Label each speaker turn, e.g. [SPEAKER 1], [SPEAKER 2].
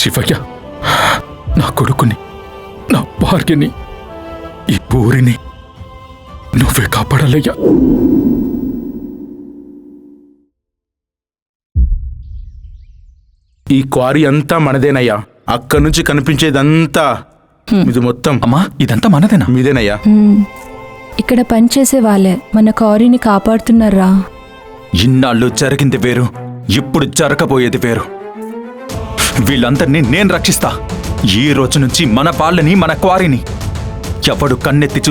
[SPEAKER 1] శివయ్య, నా కొడుకుని, నా భార్యని, ఈ ఊరిని నువ్వే కాపాడాలయ్యా.
[SPEAKER 2] ఈ క్వారీ అంతా మనదేనయ్యా. అక్కడి నుంచి కనిపించేదంతా ఇది మొత్తం.
[SPEAKER 1] అమ్మా, ఇదంతా మనదేనా?
[SPEAKER 2] మీదేనయ్యా.
[SPEAKER 3] ఇక్కడ పనిచేసే వాళ్ళే మన కారీని కాపాడుతున్నారా.
[SPEAKER 4] ఇన్నాళ్ళు జరిగింది వేరు, ఇప్పుడు జరగబోయేది వేరు. వీళ్ళందరినీ నేను రక్షిస్తా. ఈ రోజు నుంచి మన వాళ్ళని, మన క్వారీని ఎవడు కన్నెత్తి